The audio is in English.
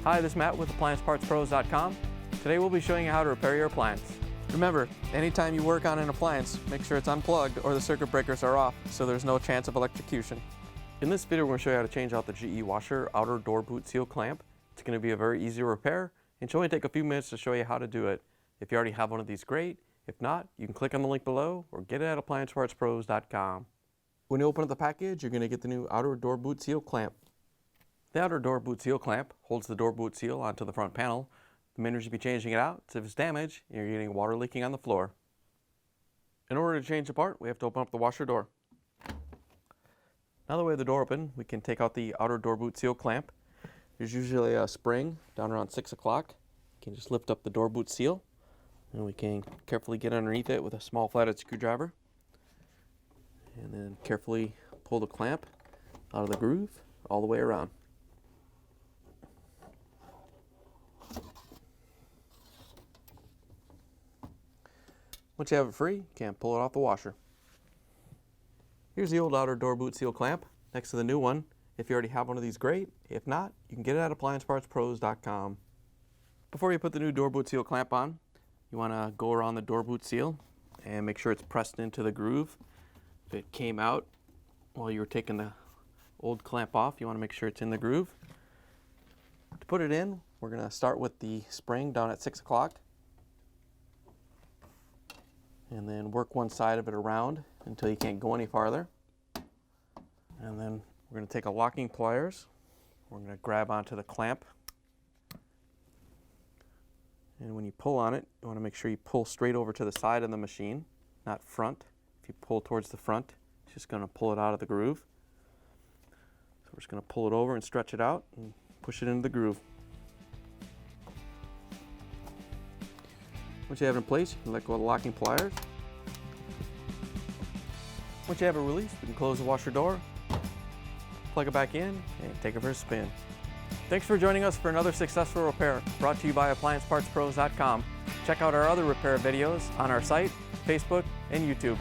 Hi, this is Matt with AppliancePartsPros.com. Today we'll be showing you how to repair your appliance. Remember, anytime you work on an appliance, make sure it's unplugged or the circuit breakers are off so there's no chance of electrocution. In this video, we're going to show you how to change out the GE washer outer door boot seal clamp. It's going to be a very easy repair and should only take a few minutes to show you how to do it. If you already have one of these, great. If not, you can click on the link below or get it at AppliancePartsPros.com. When you open up the package, you're going to get the new outer door boot seal clamp. The outer door boot seal clamp holds the door boot seal onto the front panel. The main reason you'll be changing it out is if it's damaged and you're getting water leaking on the floor. In order to change the part, we have to open up the washer door. Now that we have the door open, we can take out the outer door boot seal clamp. There's usually a spring down around 6 o'clock. You can just lift up the door boot seal and we can carefully get underneath it with a small flathead screwdriver and then carefully pull the clamp out of the groove all the way around. Once you have it free, you can pull it off the washer. Here's the old outer door boot seal clamp next to the new one. If you already have one of these, great. If not, you can get it at AppliancePartsPros.com. Before you put the new door boot seal clamp on, you want to go around the door boot seal and make sure it's pressed into the groove. If it came out while you were taking the old clamp off, you want to make sure it's in the groove. To put it in, we're going to start with the spring down at 6 o'clock. And then work one side of it around until you can't go any farther. And then we're going to take a locking pliers. We're going to grab onto the clamp. And when you pull on it, you want to make sure you pull straight over to the side of the machine, not front. If you pull towards the front, it's just going to pull it out of the groove. So we're just going to pull it over and stretch it out and push it into the groove. Once you have it in place, you can let go of the locking pliers. Once you have it released, you can close the washer door, plug it back in, and take it for a spin. Thanks for joining us for another successful repair brought to you by AppliancePartsPros.com. Check out our other repair videos on our site, Facebook, and YouTube.